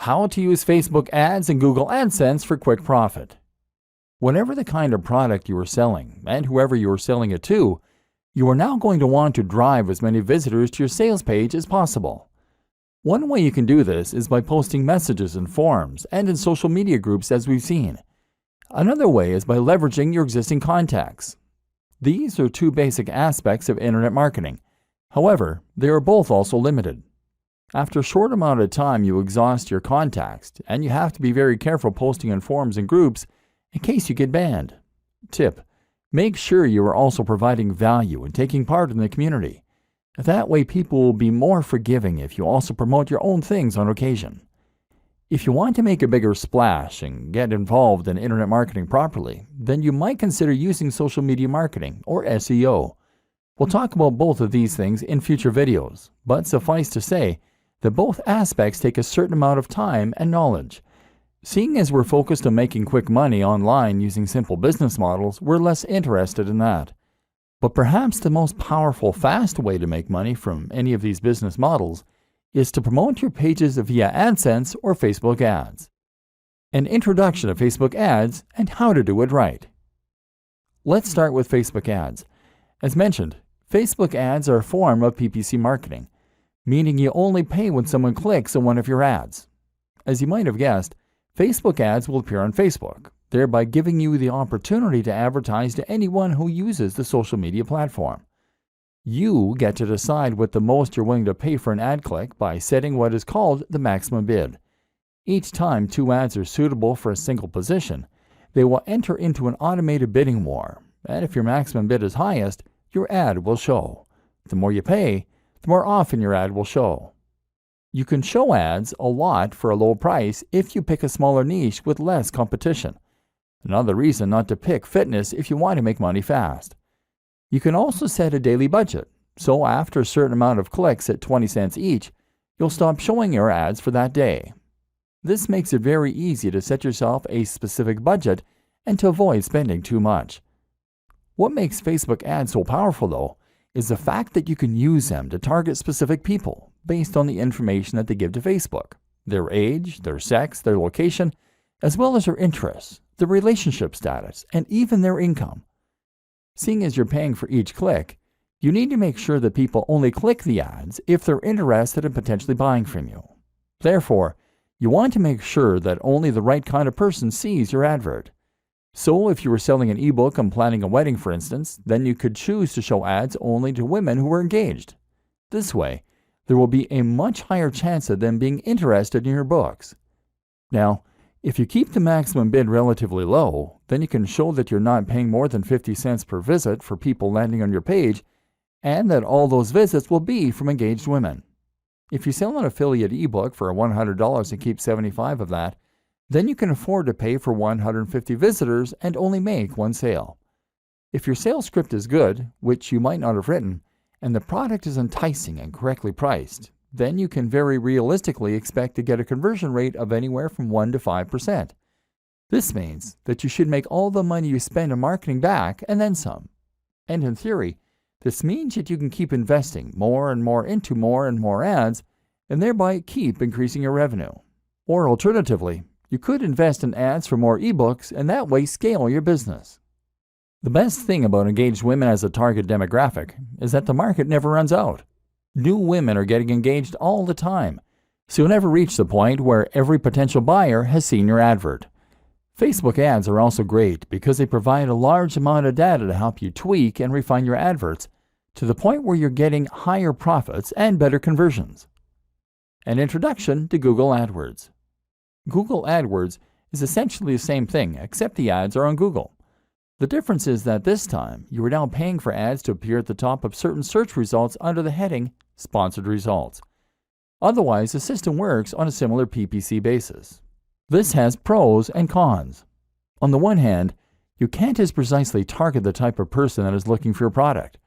How to use Facebook ads and Google AdSense for quick profit. Whatever the kind of product you are selling and whoever you are selling it to, you are now going to want to drive as many visitors to your sales page as possible. One way you can do this is by posting messages in forums and in social media groups, as we've seen. Another way is by leveraging your existing contacts. These are two basic aspects of internet marketing. However, they are both also limited. After a short amount of time, you exhaust your contacts, and you have to be very careful posting in forums and groups in case you get banned. Tip: make sure you are also providing value and taking part in the community. That way people will be more forgiving if you also promote your own things on occasion. If you want to make a bigger splash and get involved in internet marketing properly, then you might consider using social media marketing, or SEO. We'll talk about both of these things in future videos, but suffice to say that both aspects take a certain amount of time and knowledge. Seeing as we're focused on making quick money online using simple business models, we're less interested in that. But perhaps the most powerful, fast way to make money from any of these business models is to promote your pages via AdSense or Facebook ads. An introduction to Facebook ads and how to do it right. Let's start with Facebook ads. As mentioned, Facebook ads are a form of PPC marketing, meaning you only pay when someone clicks on one of your ads. As you might have guessed, Facebook ads will appear on Facebook, thereby giving you the opportunity to advertise to anyone who uses the social media platform. You get to decide what the most you're willing to pay for an ad click by setting what is called the maximum bid. Each time two ads are suitable for a single position, they will enter into an automated bidding war, and if your maximum bid is highest, your ad will show. The more you pay, the more often your ad will show. You can show ads a lot for a low price if you pick a smaller niche with less competition. Another reason not to pick fitness if you want to make money fast. You can also set a daily budget, so after a certain amount of clicks at 20 cents each, you'll stop showing your ads for that day. This makes it very easy to set yourself a specific budget and to avoid spending too much. What makes Facebook ads so powerful, though, is the fact that you can use them to target specific people based on the information that they give to Facebook: their age, their sex, their location, as well as their interests, their relationship status, and even their income. Seeing as you're paying for each click, you need to make sure that people only click the ads if they're interested in potentially buying from you. Therefore, you want to make sure that only the right kind of person sees your advert. So if you were selling an ebook on planning a wedding, for instance, then you could choose to show ads only to women who are engaged. This way, there will be a much higher chance of them being interested in your books. Now, if you keep the maximum bid relatively low, then you can show that you're not paying more than 50 cents per visit for people landing on your page, and that all those visits will be from engaged women. If you sell an affiliate ebook for $100 and keep 75 of that, then you can afford to pay for 150 visitors and only make one sale. If your sales script is good, which you might not have written, and the product is enticing and correctly priced, then you can very realistically expect to get a conversion rate of anywhere from 1 to 5%. This means that you should make all the money you spend on marketing back and then some. And in theory, this means that you can keep investing more and more into more and more ads, and thereby keep increasing your revenue. Or alternatively, you could invest in ads for more ebooks and that way scale your business. The best thing about engaged women as a target demographic is that the market never runs out. New women are getting engaged all the time, so you'll never reach the point where every potential buyer has seen your advert. Facebook ads are also great because they provide a large amount of data to help you tweak and refine your adverts to the point where you're getting higher profits and better conversions. An introduction to Google AdWords. Google AdWords is essentially the same thing, except the ads are on Google. The difference is that this time, you are now paying for ads to appear at the top of certain search results under the heading Sponsored Results. Otherwise, the system works on a similar PPC basis. This has pros and cons. On the one hand, you can't as precisely target the type of person that is looking for your product.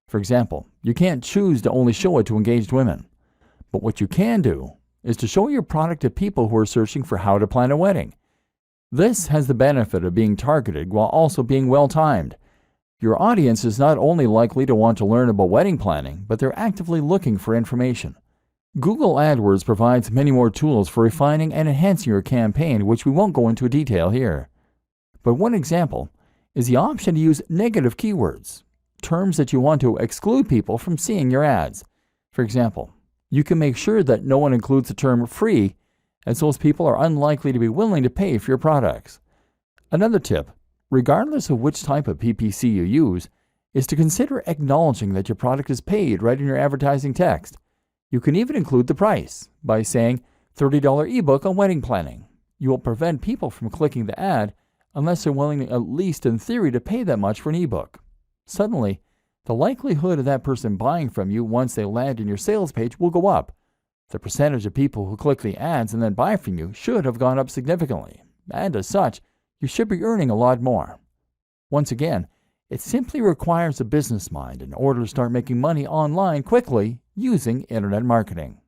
For example, you can't choose to only show it to engaged women. But what you can do is to show your product to people who are searching for how to plan a wedding. This has the benefit of being targeted while also being well-timed. Your audience is not only likely to want to learn about wedding planning, but they're actively looking for information. Google AdWords provides many more tools for refining and enhancing your campaign, which we won't go into detail here. But one example is the option to use negative keywords, terms that you want to exclude people from seeing your ads. For example, you can make sure that no one includes the term free, as those people are unlikely to be willing to pay for your products. Another tip, regardless of which type of PPC you use, is to consider acknowledging that your product is paid right in your advertising text. You can even include the price by saying $30 ebook on wedding planning. You will prevent people from clicking the ad unless they're willing, at least in theory, to pay that much for an ebook. Suddenly, the likelihood of that person buying from you once they land in your sales page will go up. The percentage of people who click the ads and then buy from you should have gone up significantly, and as such, you should be earning a lot more. Once again, it simply requires a business mind in order to start making money online quickly using internet marketing.